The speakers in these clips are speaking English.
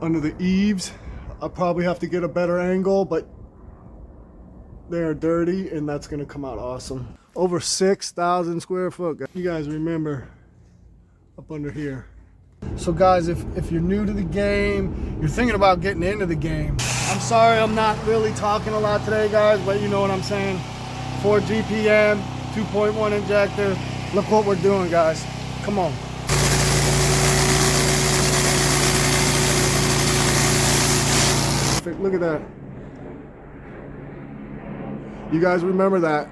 under the eaves. I'll probably have to get a better angle, but they're dirty and that's gonna come out awesome. Over 6,000 square foot. You guys remember up under here. So guys, if you're new to the game, you're thinking about getting into the game, I'm sorry I'm not really talking a lot today, guys, but you know what I'm saying. 4 GPM, 2.1 injector. Look what we're doing, guys. Come on. Look at that. You guys remember that?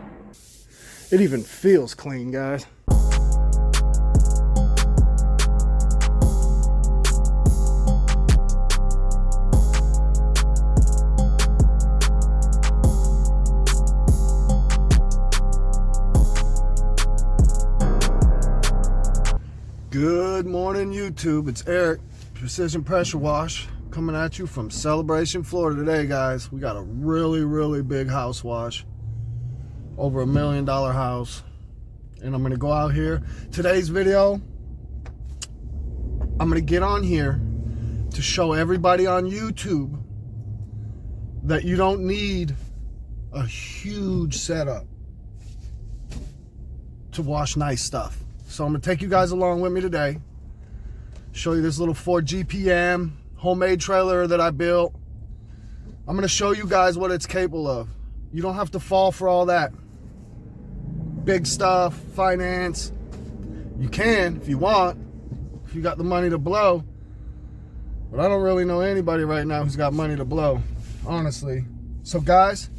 It even feels clean, guys. Good morning, YouTube. It's Eric, Precision Pressure Wash, coming at you from Celebration, Florida today, guys. We got a really big house wash, over $1 million house, and I'm gonna go out here. Today's video, I'm gonna get on here to show everybody on YouTube that you don't need a huge setup to wash nice stuff. So I'm gonna take you guys along with me today, show you this little 4 GPM homemade trailer that I built. I'm gonna show you guys what it's capable of. You don't have to fall for all that big stuff, finance. You can if you want, if you got the money to blow. But I don't really know anybody right now who's got money to blow, honestly. So guys,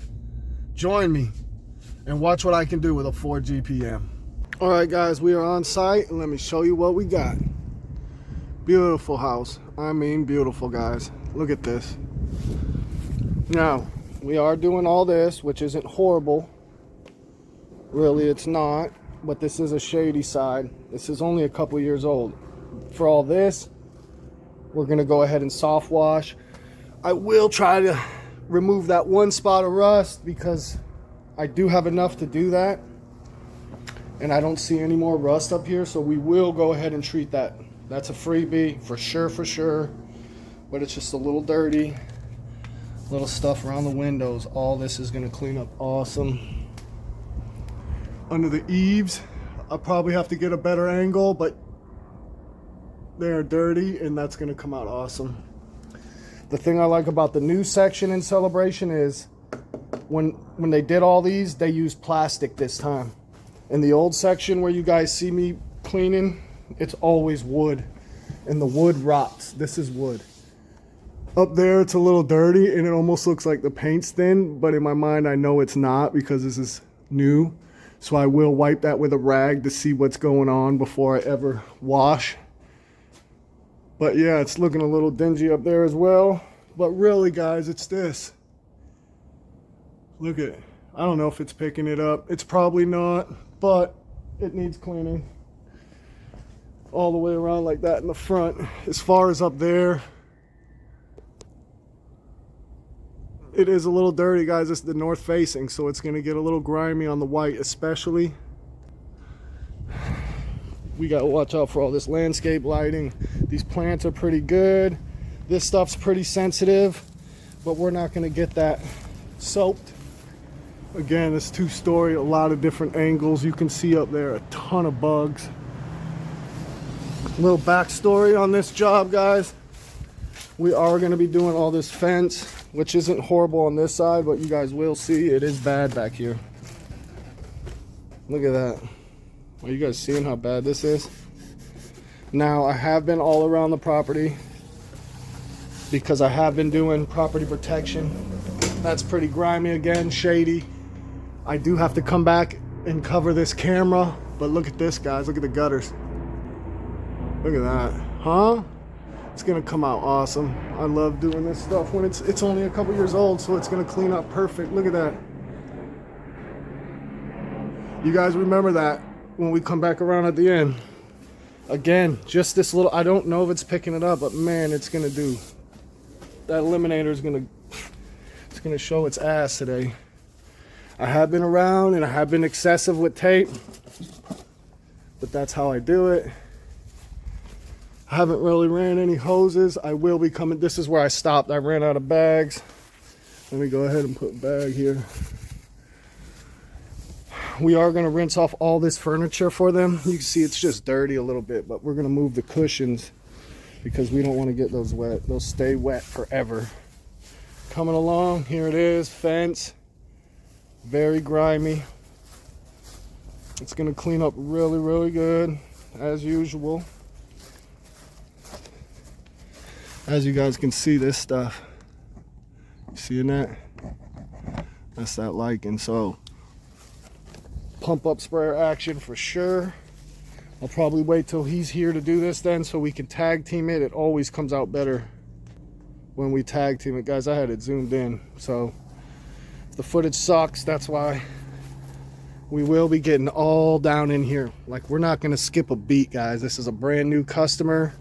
join me and watch what I can do with a 4 GPM. All right, guys, we are on site, and let me show you what we got. Beautiful house. I mean, beautiful, guys. Look at this. Now, we are doing all this, which isn't horrible. Really, it's not. But this is a shady side. This is only a couple years old. For all this, we're going to go ahead and soft wash. I will try to remove that one spot of rust because I do have enough to do that. And I don't see any more rust up here, so we will go ahead and treat that. That's a freebie for sure. But it's just a little dirty. Little stuff around the windows. All this is gonna clean up awesome. Under the eaves, I'll probably have to get a better angle, but they're dirty and that's gonna come out awesome. The thing I like about the new section in Celebration is when they did all these, they used plastic this time. In the old section where you guys see me cleaning, it's always wood, and the wood rots. This is wood. Up there, it's a little dirty, and it almost looks like the paint's thin, but in my mind, I know it's not because this is new. So I will wipe that with a rag to see what's going on before I ever wash. But yeah, it's looking a little dingy up there as well. But really, guys, it's this. Look at it. I don't know if it's picking it up. It's probably not, but it needs cleaning. All the way around like that in the front. As far as up there, it is a little dirty, guys. This is the north facing, so it's gonna get a little grimy on the white especially. We gotta watch out for all this landscape lighting. These plants are pretty good. This stuff's pretty sensitive, but we're not gonna get that soaked. Again, it's 2-story, a lot of different angles. You can see up there a ton of bugs. Little backstory on this job, guys. We are going to be doing all this fence, which isn't horrible on this side, but you guys will see it is bad back here. Look at that. Are you guys seeing how bad this is? Now, I have been all around the property because I have been doing property protection. That's pretty grimy again, shady. I do have to come back and cover this camera, but look at this, guys. Look at the gutters. Look at that, huh? It's gonna come out awesome. I love doing this stuff when it's only a couple years old, so it's gonna clean up perfect. Look at that. You guys remember that when we come back around at the end. Again, just this little, I don't know if it's picking it up, but man, it's gonna do. That eliminator is gonna, it's gonna show its ass today. I have been around and I have been excessive with tape, but that's how I do it. I haven't really ran any hoses. I will be coming. This is where I stopped. I ran out of bags. Let me go ahead and put a bag here. We are going to rinse off all this furniture for them. You can see it's just dirty a little bit, but we're going to move the cushions because we don't want to get those wet. They'll stay wet forever. Coming along, here it is, fence. Very grimy. It's going to clean up really, really good, as usual. As you guys can see, this stuff, you seeing that? That's that lichen. So pump up sprayer action for sure. I'll probably wait till he's here to do this then so we can tag team it. It always comes out better when we tag team it. Guys, I had it zoomed in, so if the footage sucks, that's why. We will be getting all down in here. Like, we're not going to skip a beat, guys. This is a brand new customer,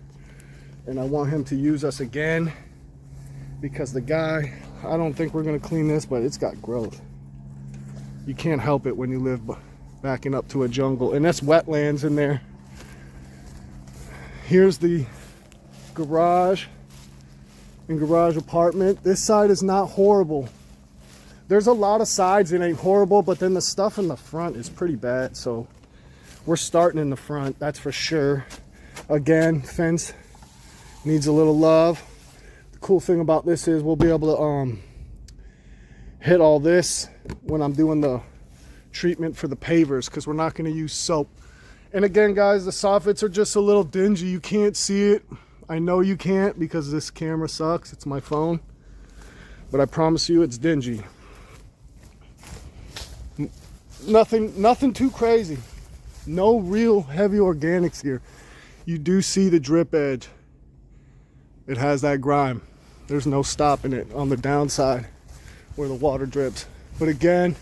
and I want him to use us again because the guy, I don't think we're going to clean this, but it's got growth. You can't help it when you live backing up to a jungle, and that's wetlands in there. Here's the garage and garage apartment. This side is not horrible. There's a lot of sides that ain't horrible, but then the stuff in the front is pretty bad. So we're starting in the front, that's for sure. Again, fence needs a little love. The cool thing about this is we'll be able to hit all this when I'm doing the treatment for the pavers, because we're not going to use soap. And again, guys, the soffits are just a little dingy. You can't see it. I know you can't because this camera sucks. It's my phone. But I promise you it's dingy. Nothing too crazy. No real heavy organics here. You do see the drip edge. It has that grime. There's no stopping it on the downside where the water drips. But again,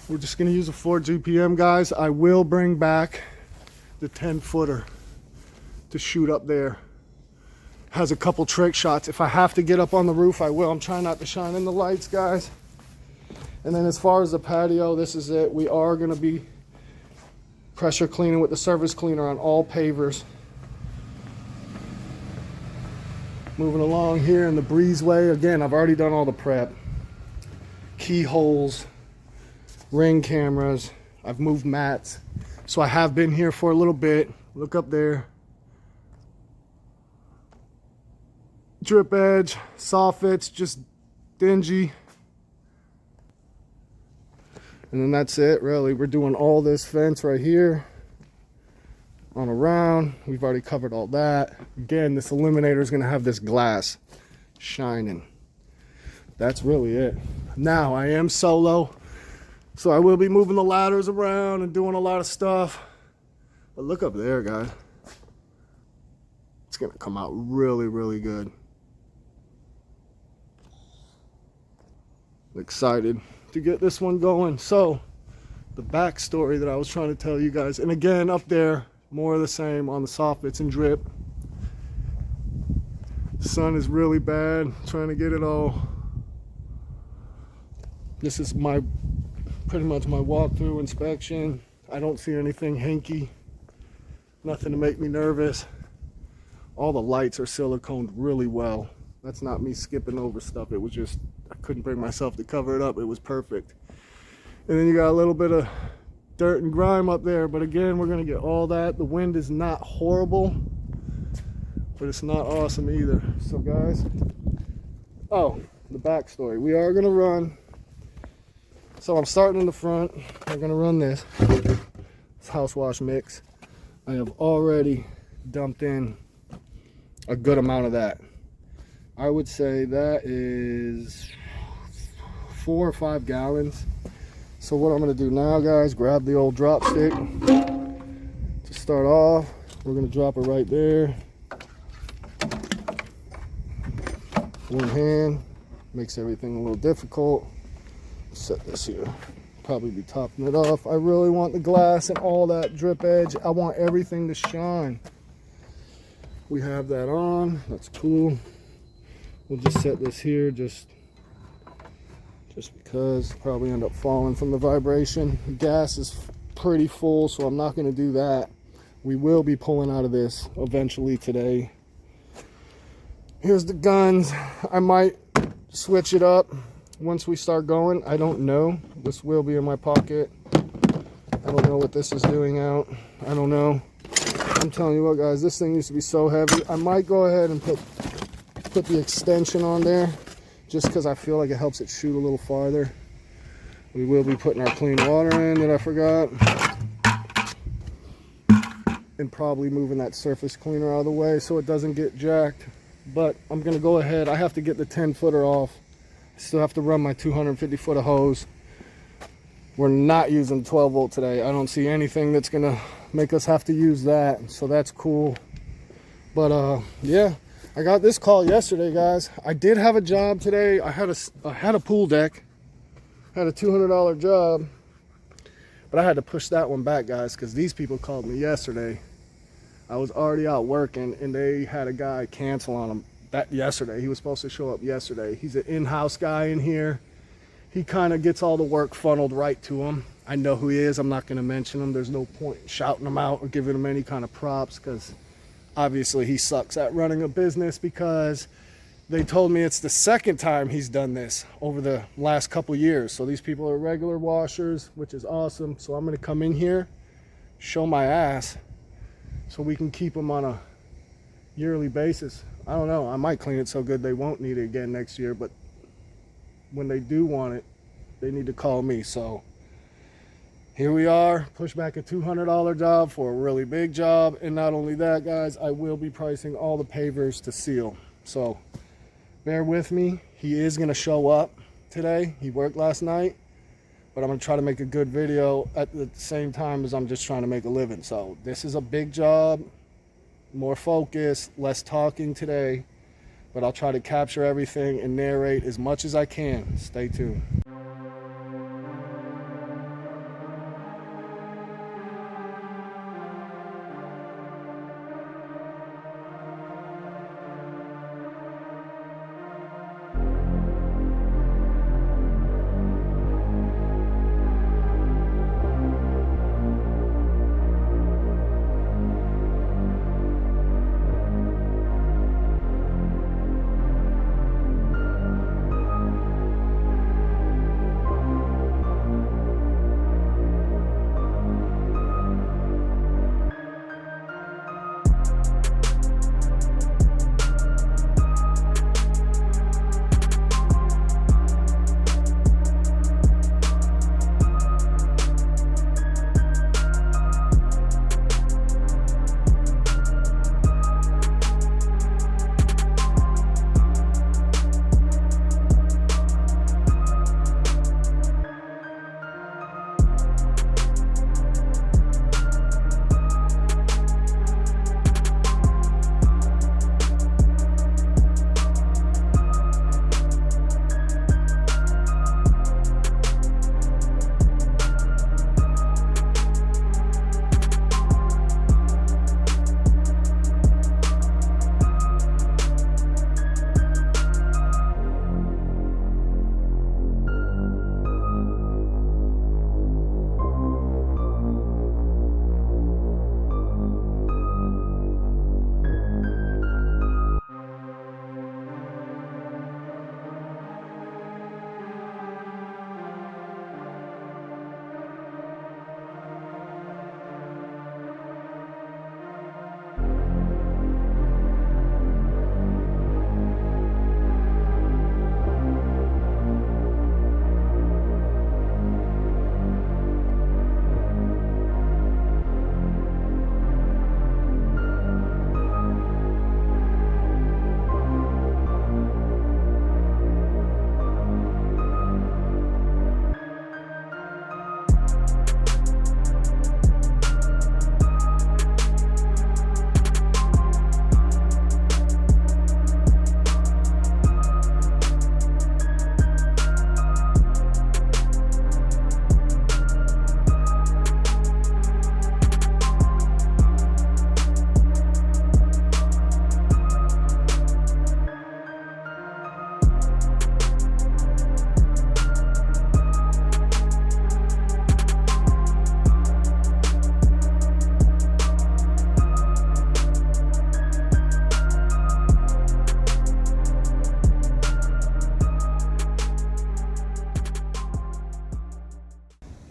we're just going to use a 4 GPM, guys. I will bring back the 10-footer to shoot up there. Has a couple trick shots. If I have to get up on the roof, I will. I'm trying not to shine in the lights, guys. And then as far as the patio, this is it. We are going to be pressure cleaning with the surface cleaner on all pavers. Moving along here in the breezeway. Again, I've already done all the prep. Keyholes, ring cameras. I've moved mats. So I have been here for a little bit. Look up there. Drip edge, soffits, just dingy. And then that's it, really. We're doing all this fence right here on around. We've already covered all that. Again, this eliminator is going to have this glass shining. That's really it. Now, I am solo, so I will be moving the ladders around and doing a lot of stuff. But look up there, guys. It's going to come out really, really good. Excited to get this one going. So the backstory that I was trying to tell you guys, and again up there, more of the same on the soffits and drip. The sun is really bad, trying to get it all. This is pretty much my walkthrough inspection. I don't see anything hanky, nothing to make me nervous. All the lights are siliconed really well. That's not me skipping over stuff. It was just, I couldn't bring myself to cover it up. It was perfect. And then you got a little bit of dirt and grime up there. But again, we're going to get all that. The wind is not horrible, but it's not awesome either. So guys, oh, the backstory. We are going to run. So I'm starting in the front. We're going to run this house wash mix. I have already dumped in a good amount of that. I would say that is 4 or 5 gallons. So what I'm going to do now, guys, grab the old drop stick to start off. We're going to drop it right there. One hand makes everything a little difficult. Set this here. Probably be topping it off. I really want the glass and all that drip edge. I want everything to shine. We have that on. That's cool. We'll just set this here just because probably end up falling from the vibration. The gas is pretty full, so I'm not going to do that. We will be pulling out of this eventually today. Here's the guns. I might switch it up once we start going. I don't know. This will be in my pocket. I don't know what this is doing out. I don't know. I'm telling you what, guys, this thing used to be so heavy. I might go ahead and put the extension on there just because I feel like it helps it shoot a little farther. We will be putting our clean water in that I forgot. And probably moving that surface cleaner out of the way so it doesn't get jacked. But I'm going to go ahead. I have to get the 10-footer off. I still have to run my 250-foot of hose. We're not using 12 volt today. I don't see anything that's going to make us have to use that. So that's cool. But yeah, I got this call yesterday, guys. I did have a job today. I had a pool deck. Had a $200 job. But I had to push that one back, guys, because these people called me yesterday. I was already out working, and they had a guy cancel on them yesterday. He was supposed to show up yesterday. He's an in-house guy in here. He kind of gets all the work funneled right to him. I know who he is. I'm not going to mention him. There's no point in shouting him out or giving him any kind of props because obviously he sucks at running a business, because they told me it's the second time he's done this over the last couple years. So these people are regular washers, which is awesome. So I'm going to come in here, show my ass, so we can keep them on a yearly basis. I don't know. I might clean it so good they won't need it again next year, but when they do want it, they need to call me. So here we are, push back a $200 job for a really big job. And not only that, guys, I will be pricing all the pavers to seal. So bear with me. He is going to show up today. He worked last night, but I'm going to try to make a good video at the same time as I'm just trying to make a living. So this is a big job, more focus, less talking today, but I'll try to capture everything and narrate as much as I can. Stay tuned.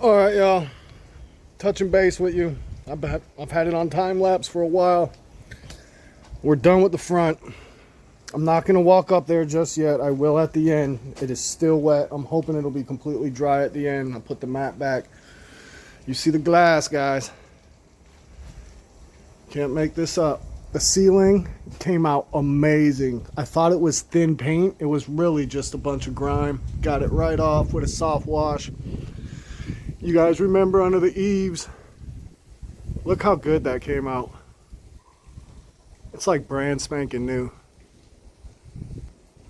All right, y'all. Touching base with you. I've had it on time lapse for a while. We're done with the front. I'm not going to walk up there just yet. I will at the end. It is still wet. I'm hoping it'll be completely dry at the end. I'll put the mat back. You see the glass, guys. Can't make this up. The ceiling came out amazing. I thought it was thin paint. It was really just a bunch of grime. Got it right off with a soft wash. You guys remember under the eaves? Look how good that came out. It's like brand spanking new.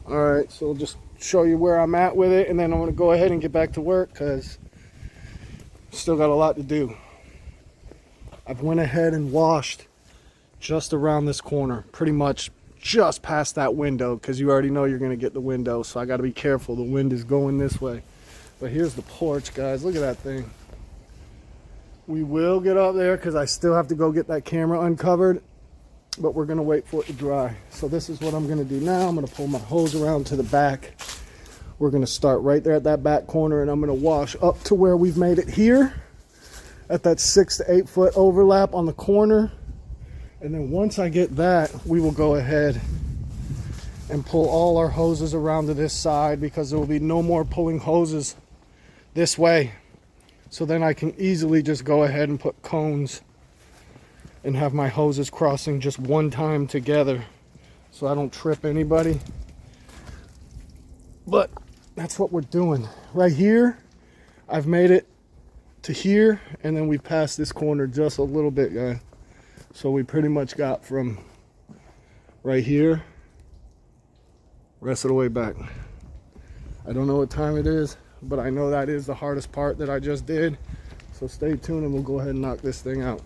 All right, so I'll just show you where I'm at with it, and then I'm gonna go ahead and get back to work because still got a lot to do. I've went ahead and washed just around this corner, pretty much just past that window, because you already know you're gonna get the window, so I gotta be careful. The wind is going this way. But here's the porch, guys. Look at that thing. We will get up there because I still have to go get that camera uncovered, but we're gonna wait for it to dry. So this is what I'm gonna do now. I'm gonna pull my hose around to the back. We're gonna start right there at that back corner, and I'm gonna wash up to where we've made it here at that 6 to 8 foot overlap on the corner. And then once I get that, we will go ahead and pull all our hoses around to this side, because there will be no more pulling hoses this way. So then I can easily just go ahead and put cones and have my hoses crossing just one time together, so I don't trip anybody. But that's what we're doing. Right here, I've made it to here, and then we passed this corner just a little bit, guys. So we pretty much got from right here, rest of the way back. I don't know what time it is, but I know that is the hardest part that I just did. So stay tuned and we'll go ahead and knock this thing out.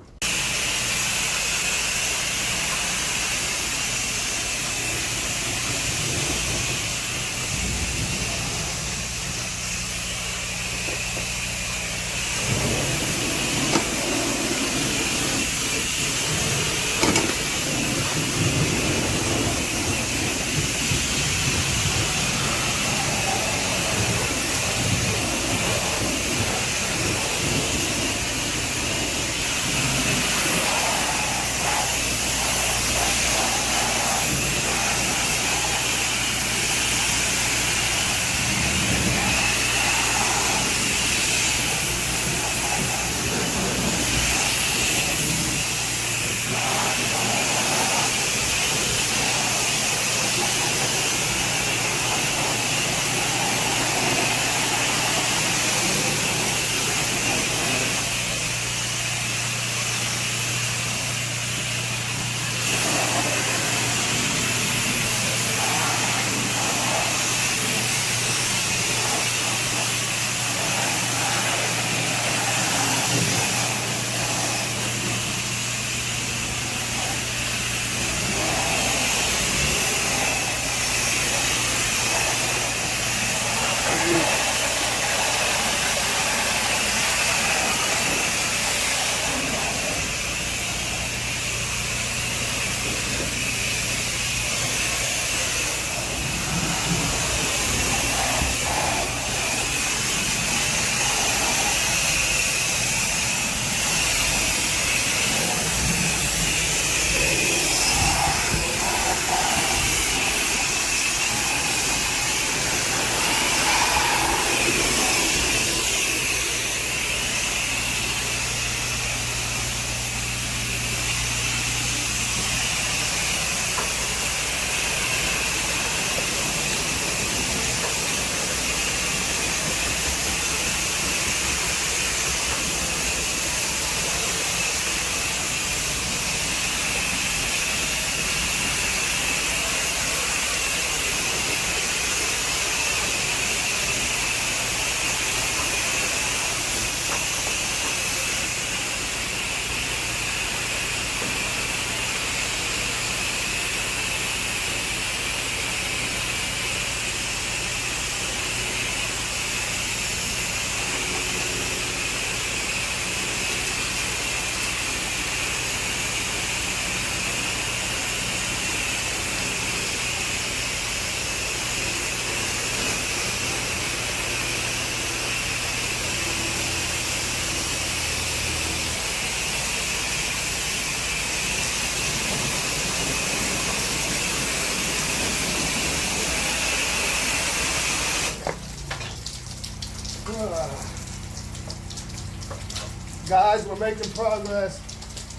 Guys, we're making progress.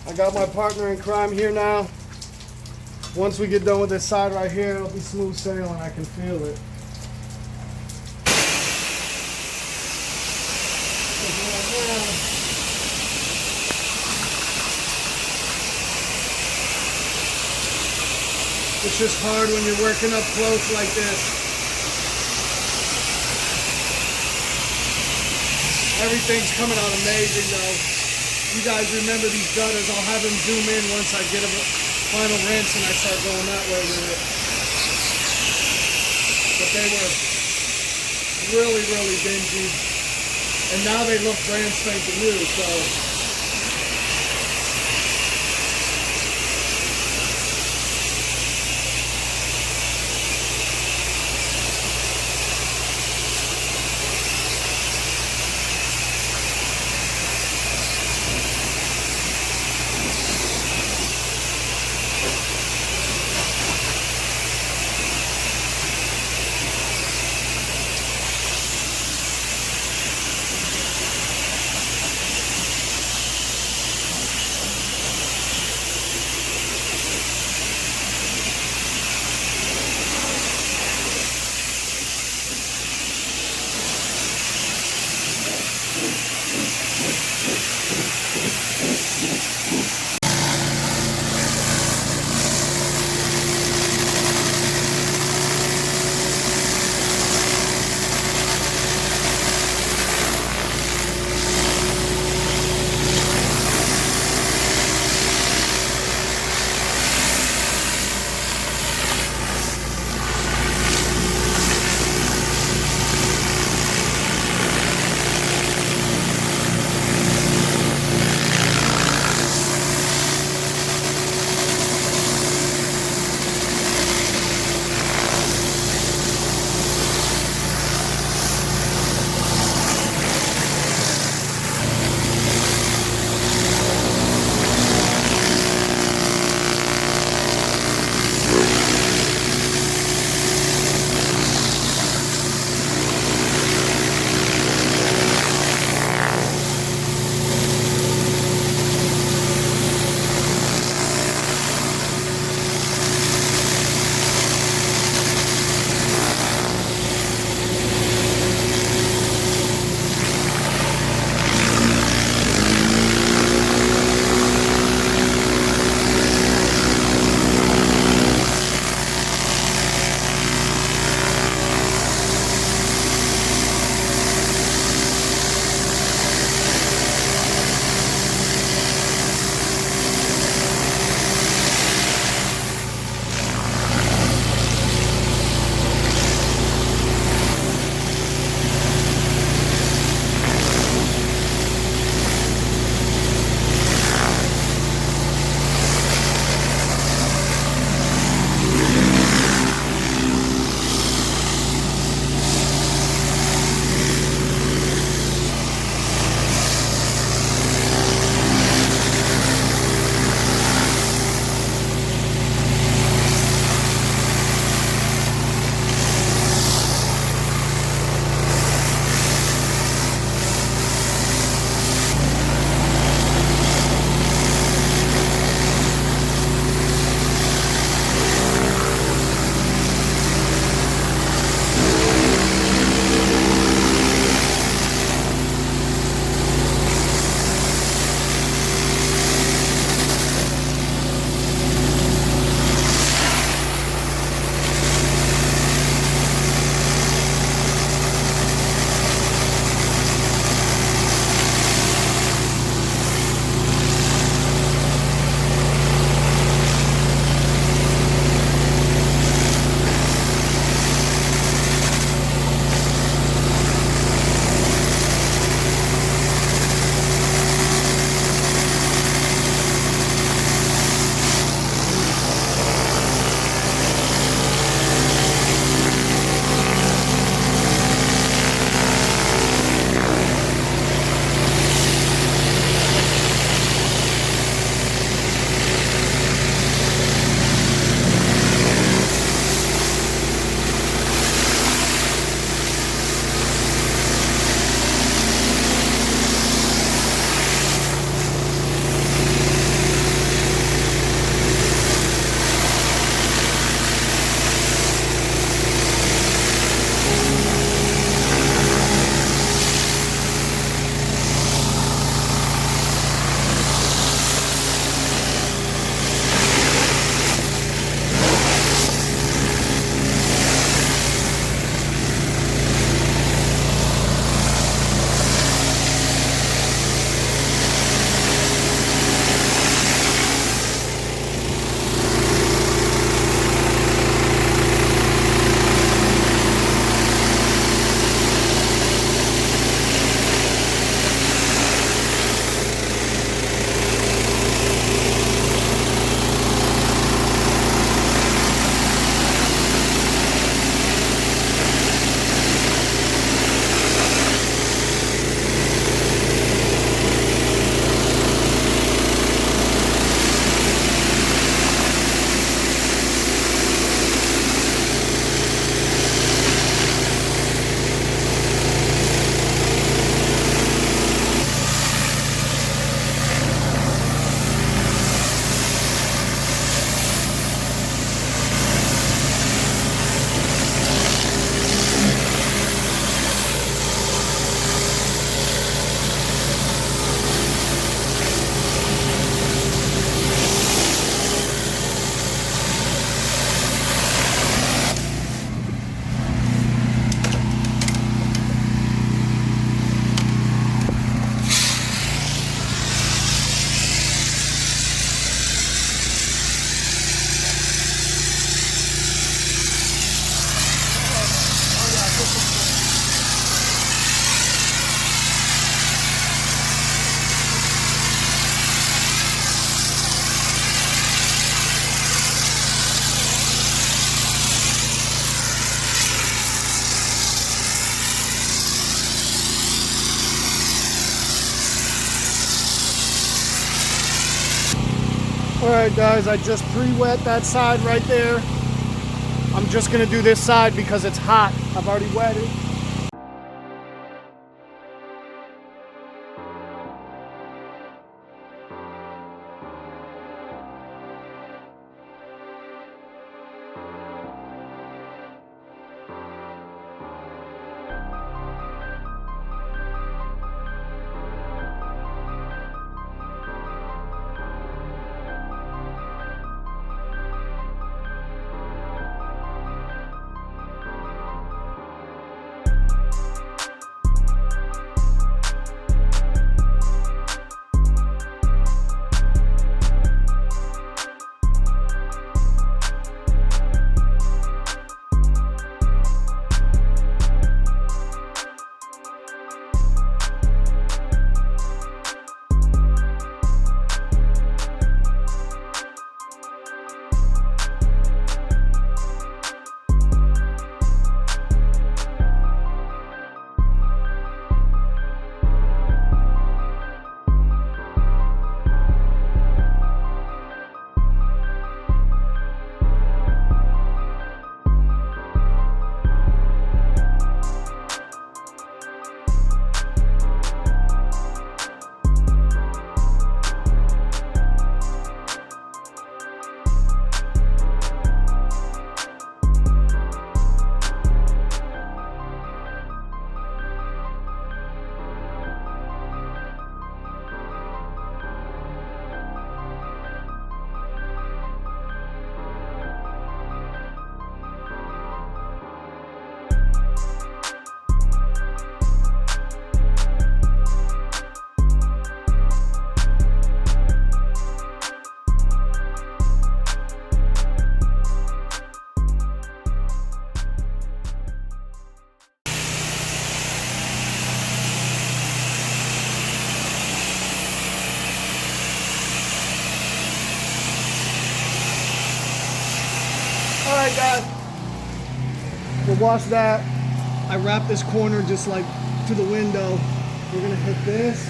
I got my partner in crime here now. Once we get done with this side right here, it'll be smooth sailing. I can feel it. It's just hard when you're working up close like this. Everything's coming out amazing though. You guys remember these gutters. I'll have them zoom in once I get a final rinse and I start going that way with it. But they were really, really dingy. And now they look brand spanking new, so. Alright guys, I just pre-wet that side right there. I'm just gonna do this side because it's hot. I've already wet it. Alright guys, we'll wash that. I wrap this corner just like to the window. We're gonna hit this.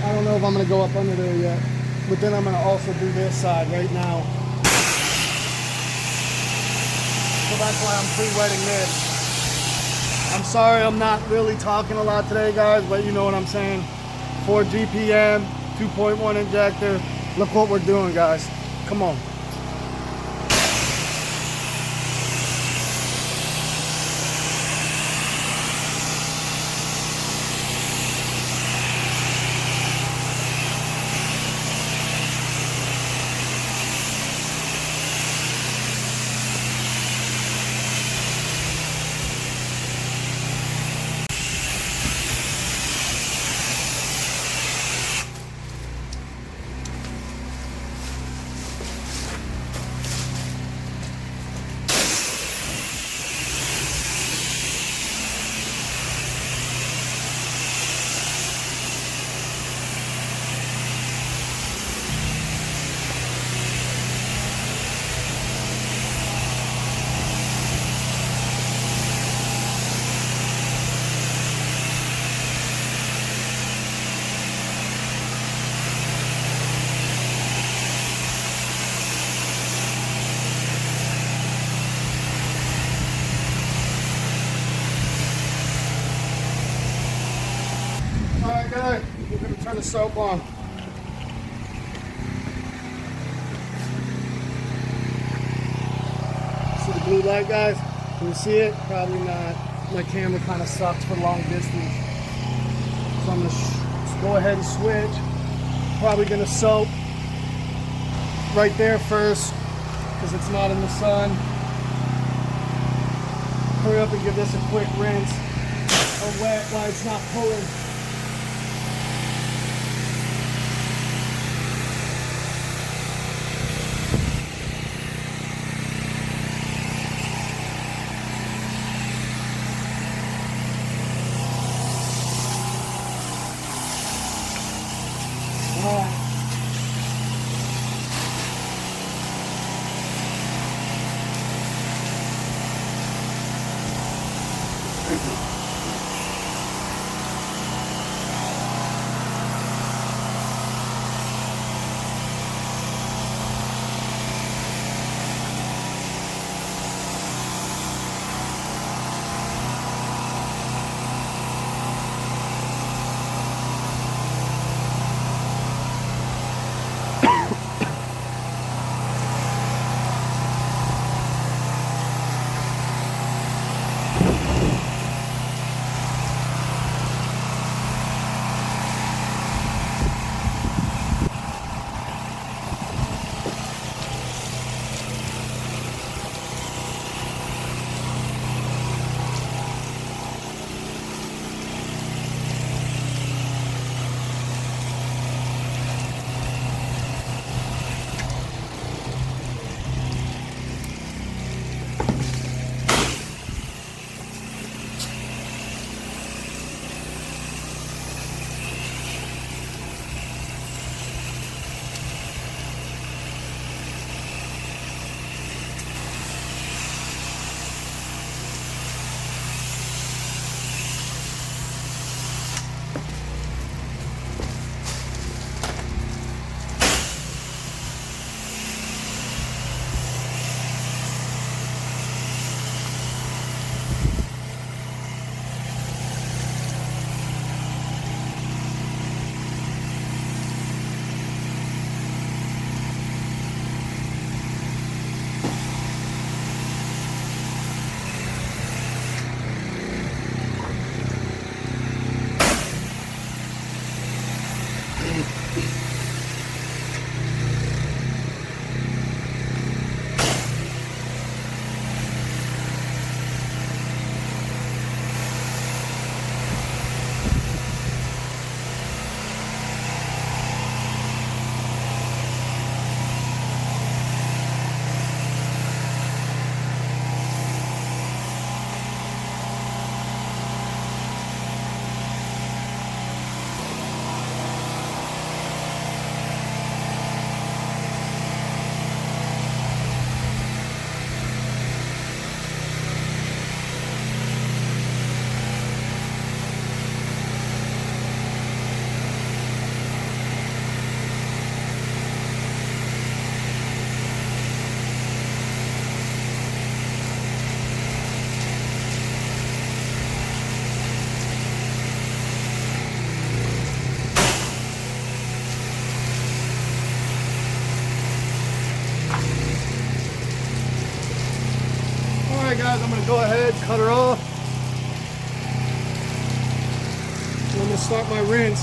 I don't know if I'm gonna go up under there yet, but then I'm gonna also do this side right now. So that's why I'm pre-wetting this. I'm sorry I'm not really talking a lot today guys, but you know what I'm saying. 4 GPM, 2.1 injector. Look what we're doing guys. Come on. Alright guys, we're going to turn the soap on. See the blue light guys? Can you see it? Probably not. My camera kind of sucks for long distance. So I'm going to go ahead and switch. Probably going to soap right there first because it's not in the sun. Hurry up and give this a quick rinse or wet while it's not pulling. right, guys, I'm gonna go ahead, cut her off. I'm gonna start my rinse.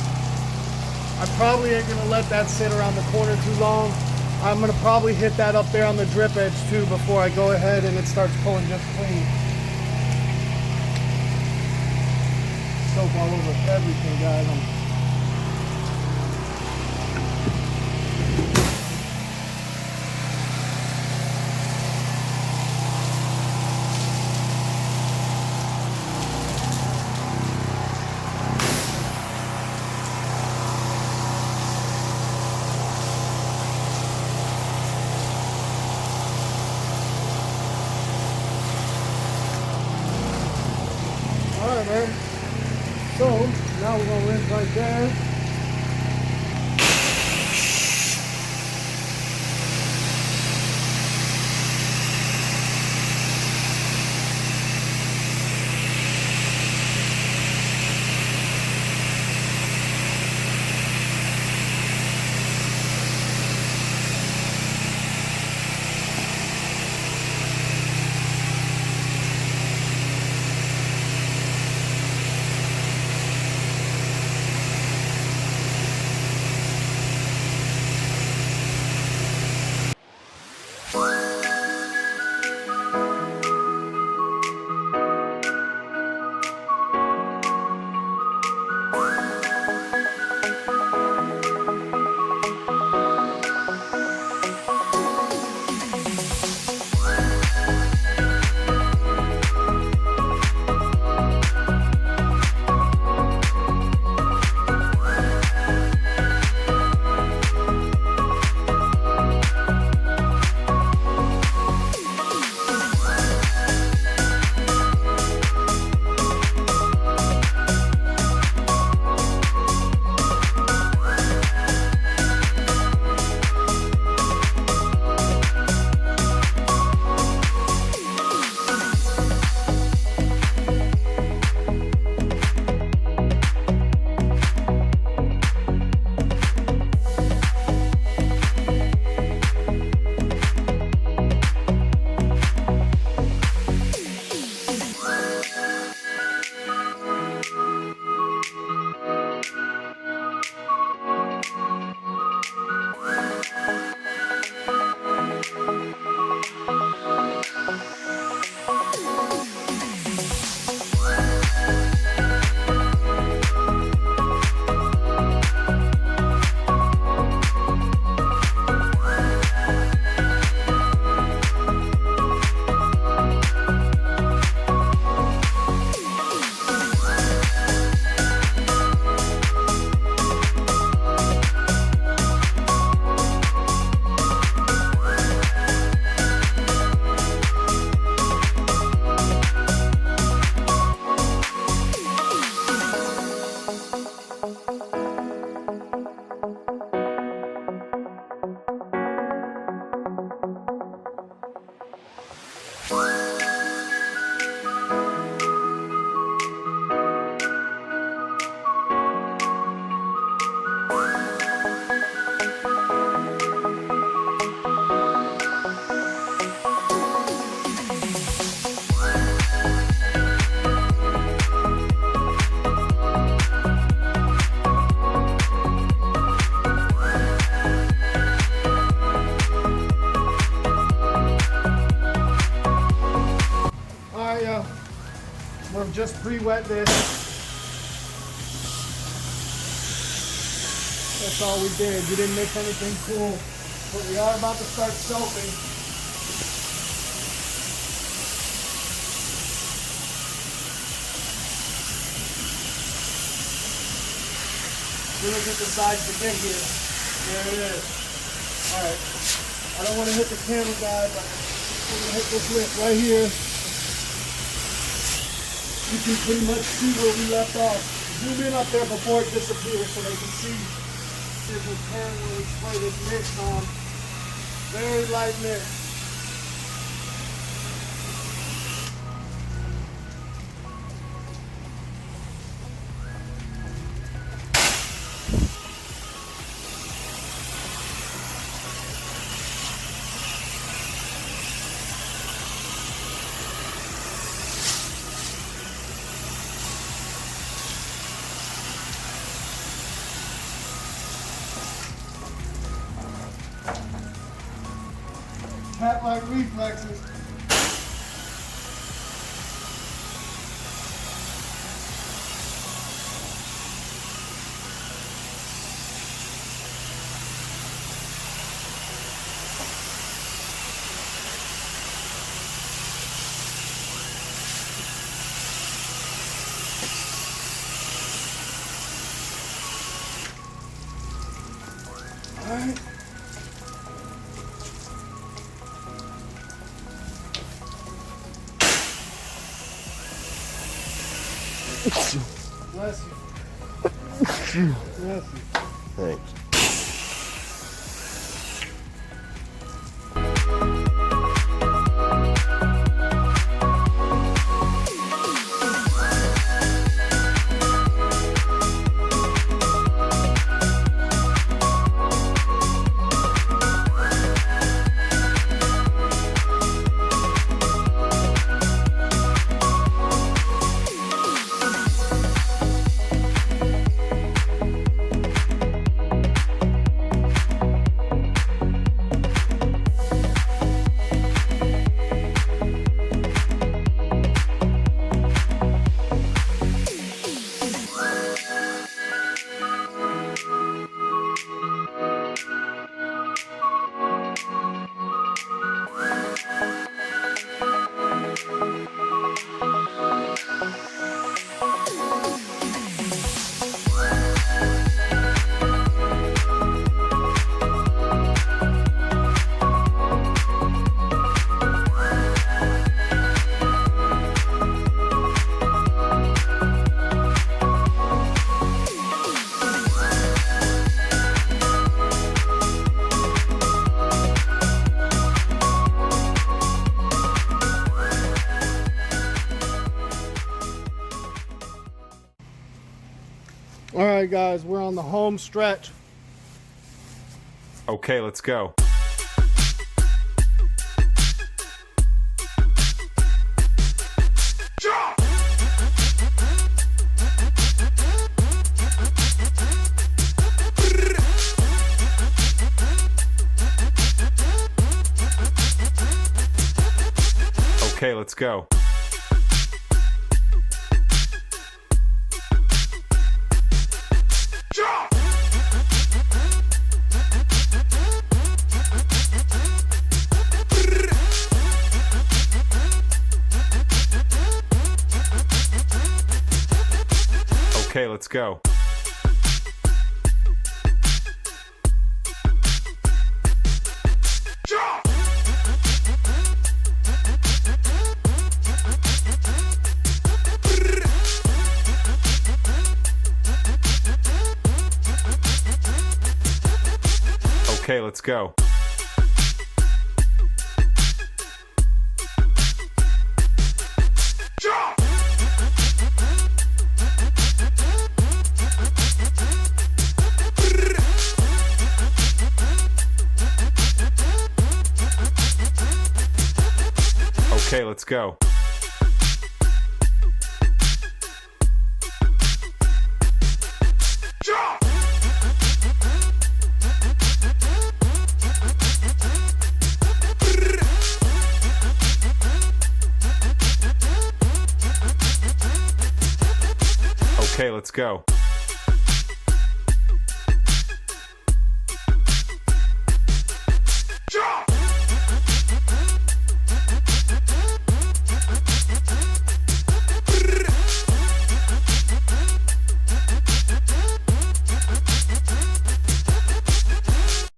I probably ain't gonna let that sit around the corner too long. I'm gonna probably hit that up there on the drip edge too before I go ahead and it starts pulling just clean. Soap all over everything, guys. Alright, man. So, now we're going to rinse right there. We'll just pre-wet this. That's all we did. We didn't mix anything cool, but we are about to start soaping. Look at the sides again here. There it is. All right. I don't want to hit the camera, guys, but I'm going to hit this lip right here. You can pretty much see where we left off. Zoom in up there before it disappears so they can see. Here's the pan where we spray this mix on. Very light mix. like reflexes. All right. Bless you. Bless you. Thanks. All right, guys, we're on the home stretch. Okay, let's go. Okay, let's go. Okay, let's go. Okay, let's go. Okay, let's go. Okay, let's go.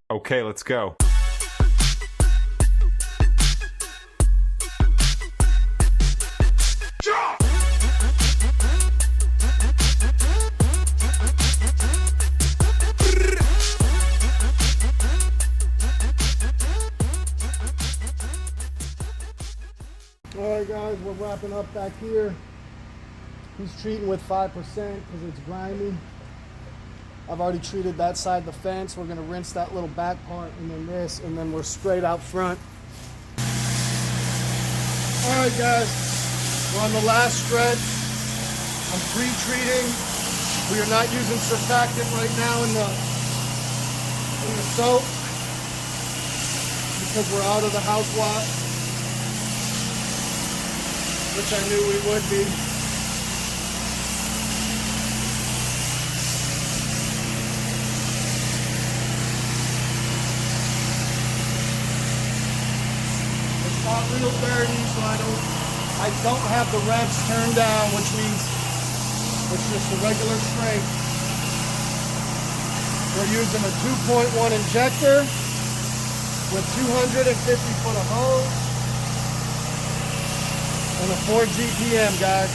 Okay, let's go. Alright guys, we're wrapping up back here. He's treating with 5% because it's grimy. I've already treated that side of the fence. We're going to rinse that little back part and then this, and then we're straight out front. Alright guys, we're on the last stretch. I'm pre-treating. We are not using surfactant right now in the soap. because we're out of the house lot, which I knew we would be. It's not real dirty, so I don't have the revs turned down, which means it's just a regular strength. We're using a 2.1 injector with 250 foot of hose and a 4 GPM, guys.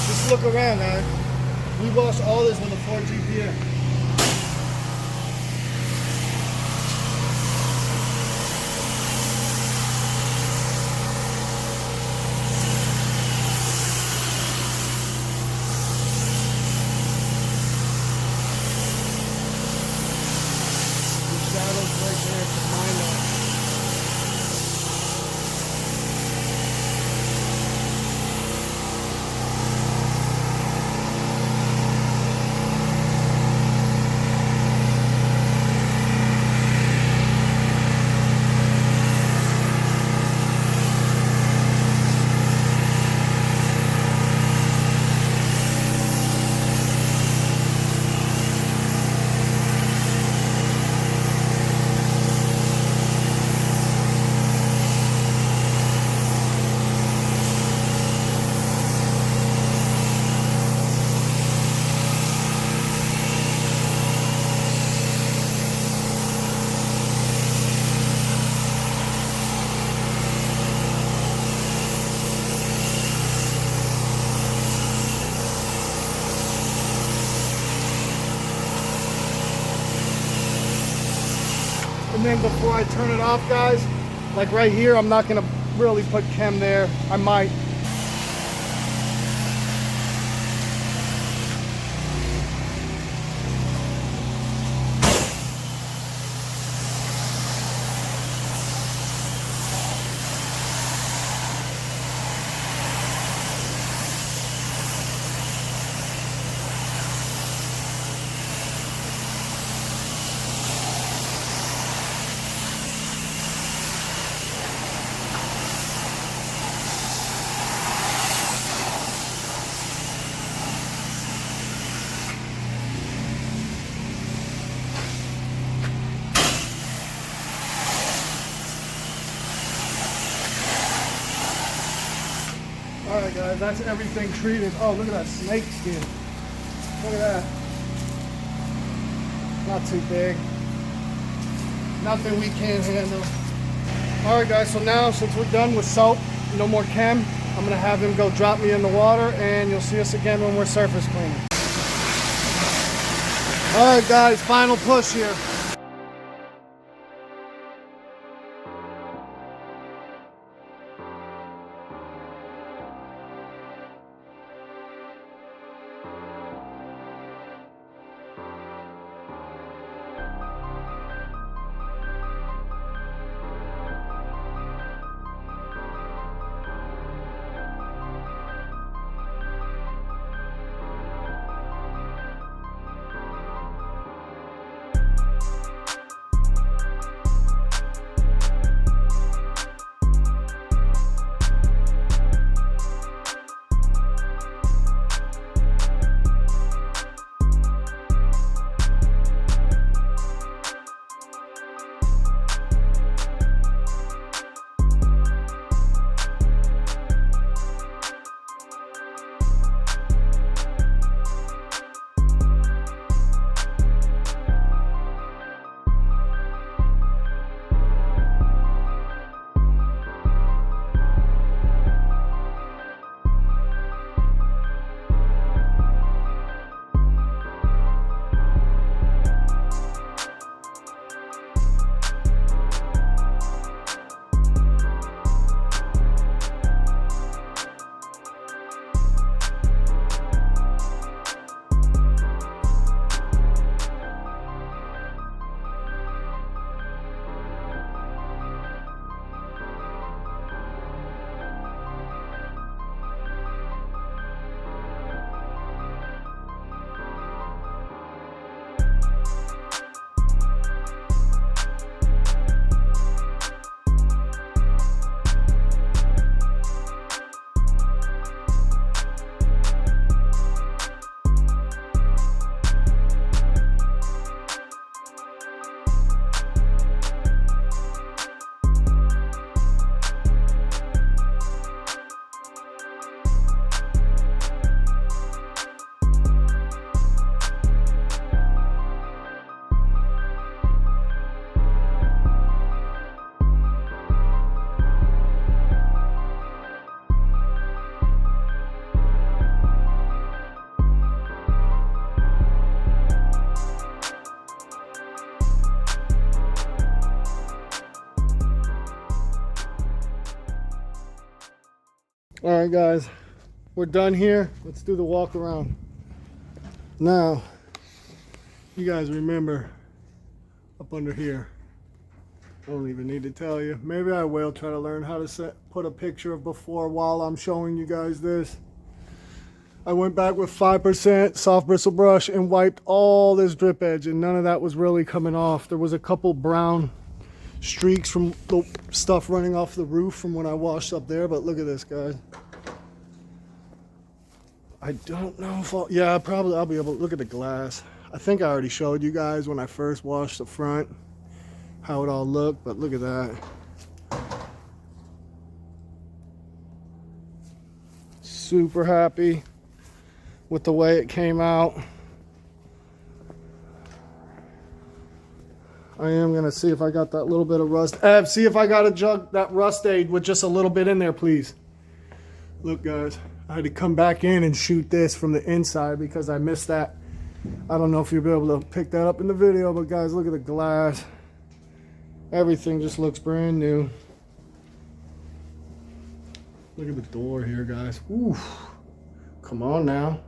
Just look around, guys. We wash all this with a 4 GPM. Shadows right there to mine up. And then before I turn it off, guys, like right here, I'm not gonna really put chem there. I might. Alright guys, that's everything treated. Oh, look at that snake skin. Look at that. Not too big. Nothing we can't handle. Alright guys, so now since we're done with soap, no more chem, I'm going to have him go drop me in the water and you'll see us again when we're surface cleaning. Alright guys, final push here. All right, guys, we're done here. Let's do the walk around. Now, you guys remember up under here, I don't even need to tell you. Maybe I will try to learn how to put a picture of before while I'm showing you guys this. I went back with 5% soft bristle brush and wiped all this drip edge, and none of that was really coming off. There was a couple brown streaks from the stuff running off the roof from when I washed up there, but look at this, guys. I don't know if I'll be able to look at the glass. I think I already showed you guys when I first washed the front how it all looked, but look at that. Super happy with the way it came out. I am gonna see if I got that little bit of rust. Ev, see if I got a jug, that rust aid with just a little bit in there, please. Look, guys, I had to come back in and shoot this from the inside because I missed that. I don't know if you'll be able to pick that up in the video, but guys, look at the glass. Everything just looks brand new. Look at the door here, guys. Ooh, come on now.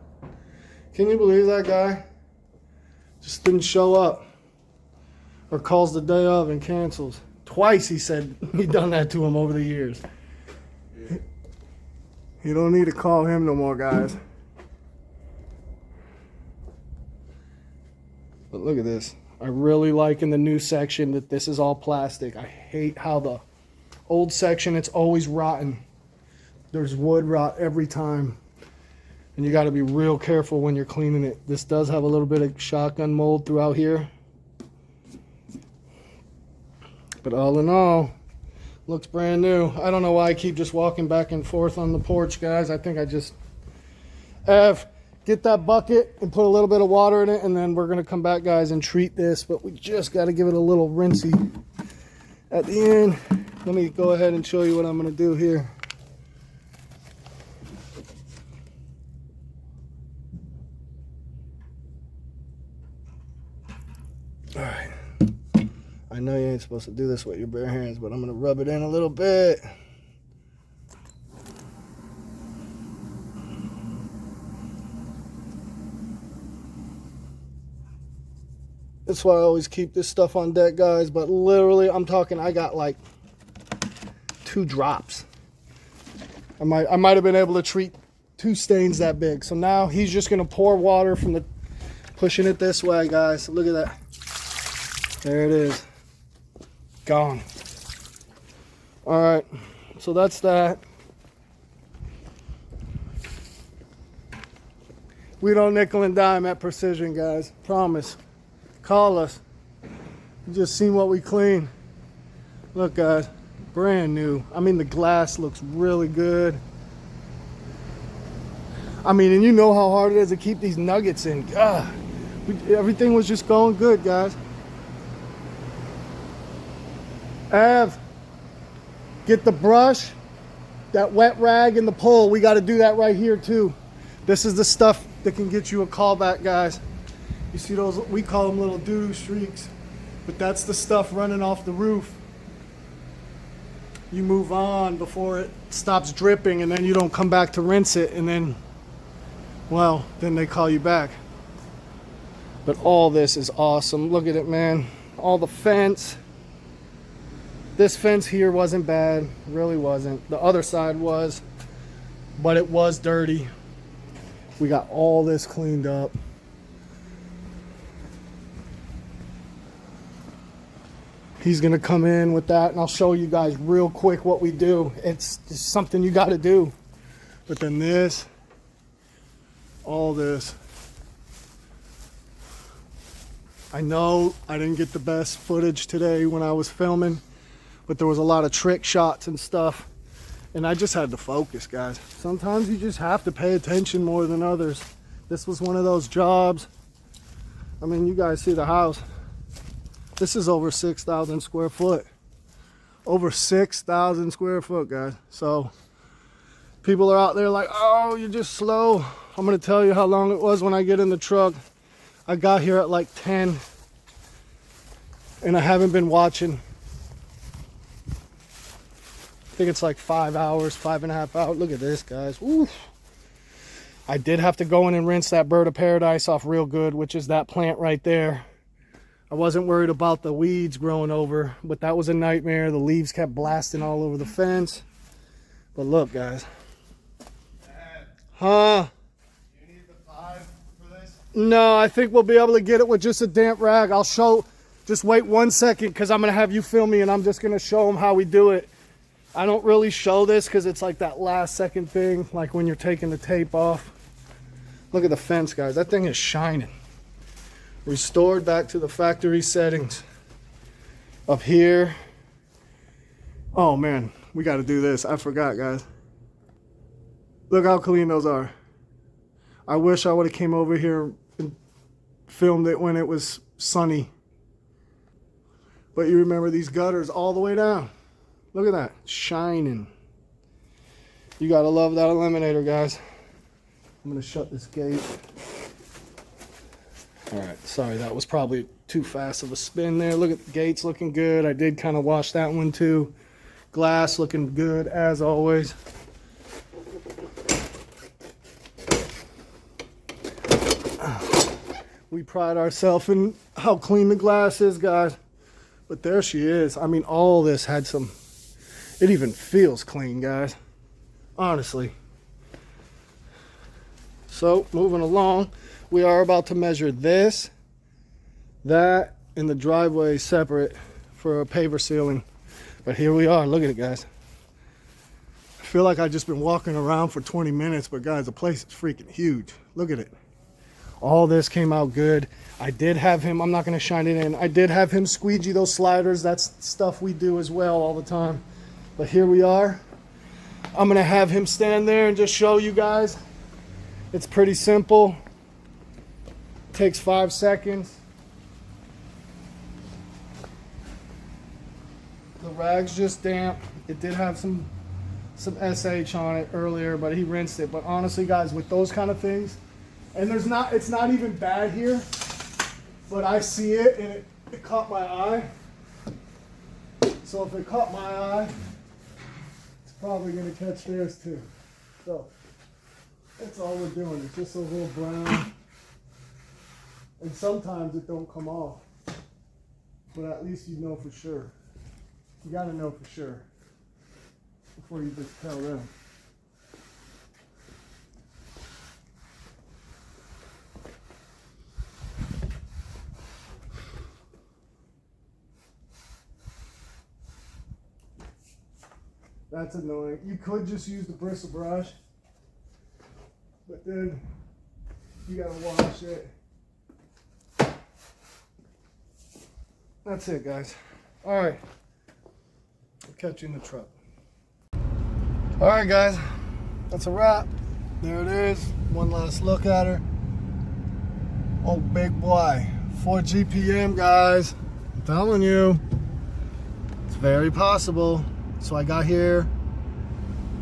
Can you believe that guy just didn't show up or calls the day of and cancels? Twice he said he'd done that to him over the years. You don't need to call him no more, guys. But look at this. I really like in the new section that this is all plastic. I hate how the old section, it's always rotten. There's wood rot every time. And you got to be real careful when you're cleaning it. This does have a little bit of shotgun mold throughout here. But all in all, looks brand new. I don't know why I keep just walking back and forth on the porch, guys. I think I just get that bucket and put a little bit of water in it, and then we're going to come back, guys, and treat this. But we just got to give it a little rinsey at the end. Let me go ahead and show you what I'm going to do here. All right, I know you ain't supposed to do this with your bare hands, but I'm gonna rub it in a little bit. That's why I always keep this stuff on deck, guys, but literally I'm talking, I got like 2 drops. I might have been able to treat 2 stains that big. So now he's just gonna pour water from the, pushing it this way, guys. Look at that. There it is. Gone. All right, so that's that. We don't nickel and dime at Precision, guys. Promise. Call us. You just seen what we clean. Look, guys, brand new. I mean, the glass looks really good. I mean, and you know how hard it is to keep these nuggets in. God, everything was just going good, guys. Av, get the brush, that wet rag, and the pole. We got to do that right here too. This is the stuff that can get you a callback, guys. You see those, we call them little doo-doo streaks, but that's the stuff running off the roof. You move on before it stops dripping, and then you don't come back to rinse it, and then, well, then they call you back. But all this is awesome. Look at it, man. All the fence. This fence here wasn't bad, really wasn't. The other side was, but it was dirty. We got all this cleaned up. He's gonna come in with that, and I'll show you guys real quick what we do. It's just something you gotta do. But then this, all this. I know I didn't get the best footage today when I was filming, but there was a lot of trick shots and stuff, and I just had to focus, guys. Sometimes you just have to pay attention more than others. This was one of those jobs. I mean, you guys see the house. This is over 6,000 square foot. Over 6,000 square foot, guys. So people are out there like, oh, you're just slow. I'm gonna tell you how long it was when I get in the truck. I got here at like 10, and I haven't been watching think it's like 5 hours, 5.5 hours. Look at this, guys. Oof. I did have to go in and rinse that bird of paradise off real good, which is that plant right there. I wasn't worried about the weeds growing over, but that was a nightmare. The leaves kept blasting all over the fence. But look, guys. Huh? You need the 5 for this? No, I think we'll be able to get it with just a damp rag. I'll show, just wait 1 second because I'm going to have you film me and I'm just going to show them how we do it. I don't really show this because it's like that last second thing, like when you're taking the tape off. Look at the fence, guys. That thing is shining. Restored back to the factory settings. Up here. Oh man, we got to do this. I forgot, guys. Look how clean those are. I wish I would have came over here and filmed it when it was sunny. But you remember these gutters all the way down. Look at that, shining. You gotta love that eliminator, guys. I'm gonna shut this gate. All right, sorry, that was probably too fast of a spin there. Look at the gates looking good. I did kind of wash that one too. Glass looking good as always. We pride ourselves in how clean the glass is, guys. But there she is. I mean, all this had some, it even feels clean, guys. Honestly. So, moving along, we are about to measure this, that, and the driveway separate for a paver ceiling. But here we are. Look at it, guys. I feel like I've just been walking around for 20 minutes, but guys, the place is freaking huge. Look at it. All this came out good. I did have him, I'm not going to shine it in, I did have him squeegee those sliders. That's stuff we do as well all the time. But here we are. I'm going to have him stand there and just show you guys. It's pretty simple. Takes 5 seconds. The rag's just damp. It did have some SH on it earlier, but he rinsed it. But honestly, guys, with those kind of things, and it's not even bad here, but I see it and it caught my eye. So if it caught my eye, it's probably gonna catch theirs too. So that's all we're doing. It's just a little brown. And sometimes it don't come off, but at least you know for sure. You gotta know for sure before you just tell them. That's annoying. You could just use the bristle brush, but then you gotta wash it. That's it, guys. All right. I'll catch you in the truck. All right, guys. That's a wrap. There it is. One last look at her. Oh, big boy. 4 GPM, guys. I'm telling you. It's very possible. So I got here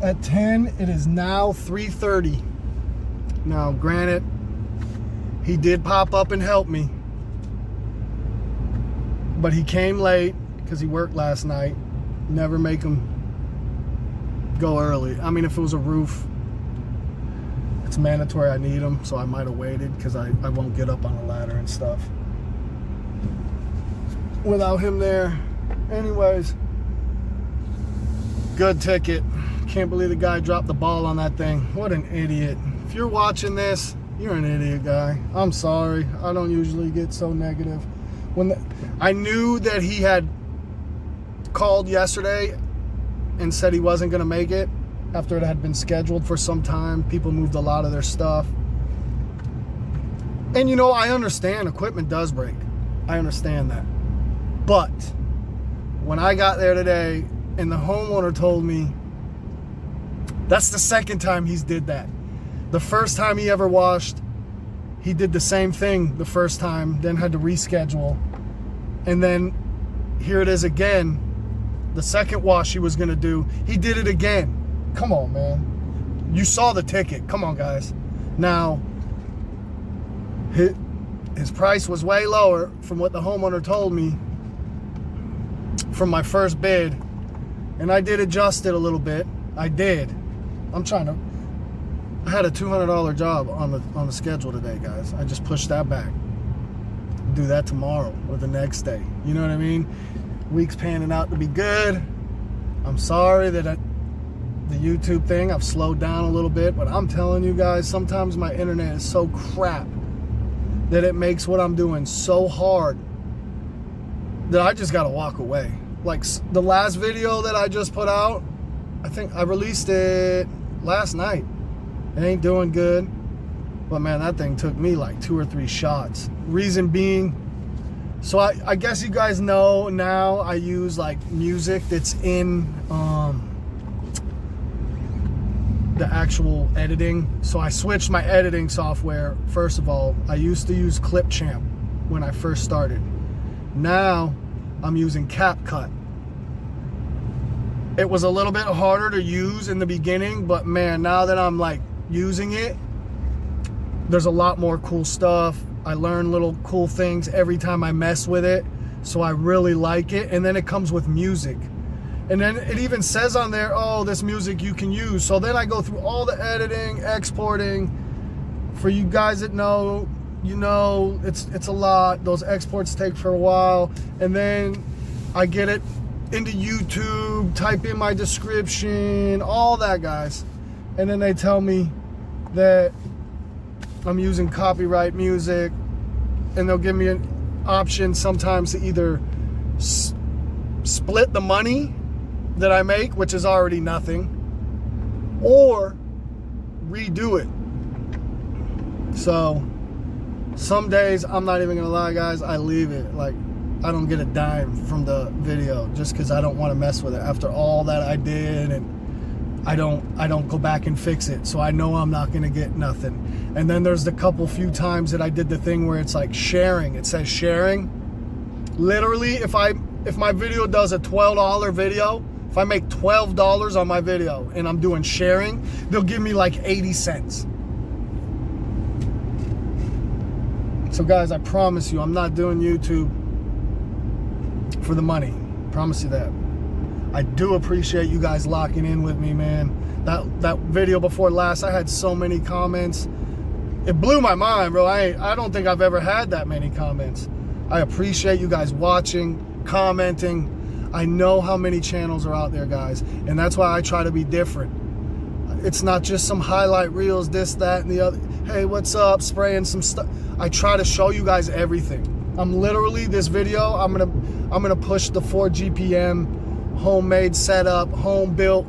at 10. It is now 3:30. Now, granted, he did pop up and help me, but he came late because he worked last night. Never make him go early. I mean, if it was a roof, it's mandatory I need him, so I might have waited because I won't get up on a ladder and stuff without him there. Anyways, good ticket. Can't believe the guy dropped the ball on that thing. What an idiot. If you're watching this, you're an idiot, guy. I'm sorry. I don't usually get so negative. I knew that he had called yesterday and said he wasn't going to make it after it had been scheduled for some time. People moved a lot of their stuff. And you know, I understand equipment does break. I understand that. But when I got there today, and the homeowner told me that's the second time he's did that. The first time he ever washed, he did the same thing the first time, then had to reschedule. And then here it is again. The second wash he was gonna do, he did it again. Come on, man. You saw the ticket. Come on, guys. Now, his price was way lower from what the homeowner told me from my first bid. And I did adjust it a little bit. I did. I had a $200 job on the schedule today, guys. I just pushed that back. Do that tomorrow or the next day. You know what I mean? Week's panning out to be good. I'm sorry that the YouTube thing, I've slowed down a little bit, but I'm telling you guys, sometimes my internet is so crap that it makes what I'm doing so hard that I just gotta walk away. Like the last video that I just put out, I think I released it last night. It ain't doing good, but man, that thing took me like 2 or 3 shots. Reason being, so I guess you guys know now I use like music that's in the actual editing. So I switched my editing software. First of all, I used to use Clipchamp when I first started. Now I'm using CapCut. It was a little bit harder to use in the beginning, but man, now that I'm like using it, there's a lot more cool stuff. I learn little cool things every time I mess with it, so I really like it. And then it comes with music, and then it even says on there, oh, this music you can use. So then I go through all the editing, exporting. For you guys that know, you know, it's a lot. Those exports take for a while, and then I get it into YouTube, type in my description, all that, guys, and then they tell me that I'm using copyright music, and they'll give me an option sometimes to either split the money that I make, which is already nothing, or redo it. So some days, I'm not even gonna lie, guys, I leave it. Like, I don't get a dime from the video just because I don't want to mess with it after all that I did, and I don't go back and fix it, so I know I'm not gonna get nothing. And then there's the few times that I did the thing where it's like sharing. It says sharing. Literally, if my video does a $12 video, if I make $12 on my video and I'm doing sharing, they'll give me like 80 cents. So guys, I promise you, I'm not doing YouTube for the money. Promise you that. I do appreciate you guys locking in with me, man. That video before last, I had so many comments. It blew my mind, bro. I don't think I've ever had that many comments. I appreciate you guys watching, commenting. I know how many channels are out there, guys, and that's why I try to be different. It's not just some highlight reels, this, that, and the other. Hey, what's up? Spraying some stuff. I try to show you guys everything. I'm literally, this video, I'm gonna push the 4 GPM homemade setup, home built.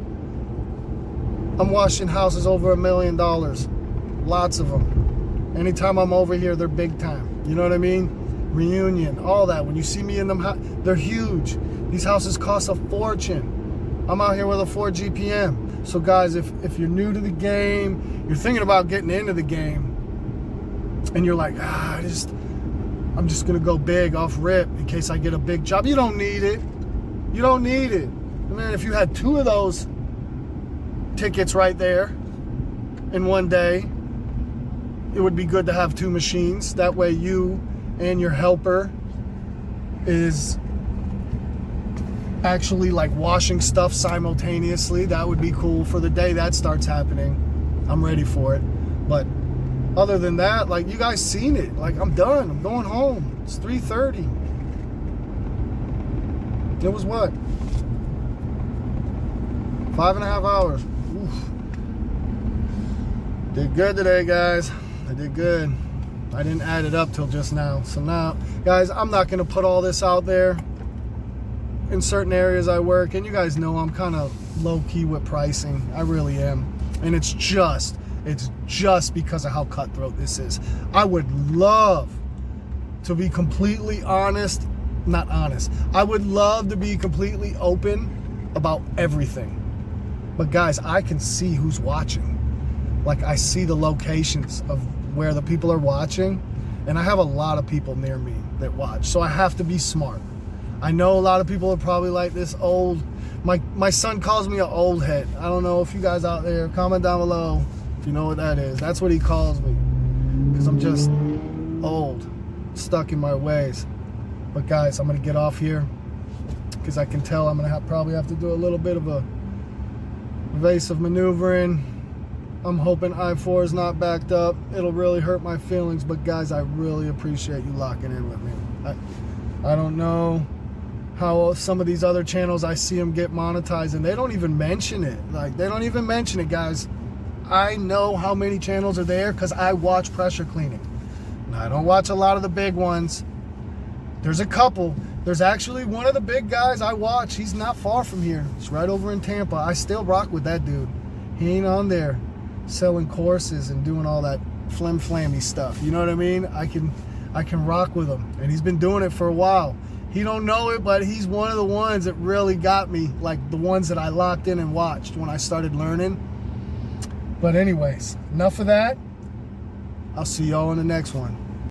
I'm washing houses over $1 million. Lots of them. Anytime I'm over here, they're big time. You know what I mean? Reunion, all that. When you see me in them, they're huge. These houses cost a fortune. I'm out here with a 4 GPM. So guys, if you're new to the game, you're thinking about getting into the game, and you're like, I'm just gonna go big off rip in case I get a big job. You don't need it. You don't need it. Man, if you had 2 of those tickets right there in one day, it would be good to have 2 machines. That way you and your helper is actually like washing stuff simultaneously. That would be cool for the day that starts happening. I'm ready for it. But other than that, like, you guys seen it. Like, I'm done. I'm going home. It's 3:30. It was what? 5.5 hours. Oof. Did good today, guys. I did good. I didn't add it up till just now. So now, guys, I'm not going to put all this out there. In certain areas I work, and you guys know I'm kind of low-key with pricing. I really am. And it's just because of how cutthroat this is. I would love to be completely honest. Not honest. I would love to be completely open about everything. But guys, I can see who's watching. Like, I see the locations of where the people are watching, and I have a lot of people near me that watch. So I have to be smart. I know a lot of people are probably like this old. My son calls me an old head. I don't know if you guys out there, comment down below if you know what that is. That's what he calls me, because I'm just old, stuck in my ways. But guys, I'm gonna get off here because I can tell I'm gonna probably have to do a little bit of a evasive maneuvering. I'm hoping I-4 is not backed up. It'll really hurt my feelings, but guys, I really appreciate you locking in with me. I don't know how some of these other channels, I see them get monetized and they don't even mention it. Like, they don't even mention it, guys. I know how many channels are there because I watch pressure cleaning. Now, I don't watch a lot of the big ones. There's a couple. There's actually one of the big guys I watch. He's not far from here. It's right over in Tampa. I still rock with that dude. He ain't on there selling courses and doing all that flammy stuff. You know what I mean? I can rock with him, and he's been doing it for a while. He don't know it, but he's one of the ones that really got me, like the ones that I locked in and watched when I started learning. But anyways, enough of that. I'll see y'all in the next one.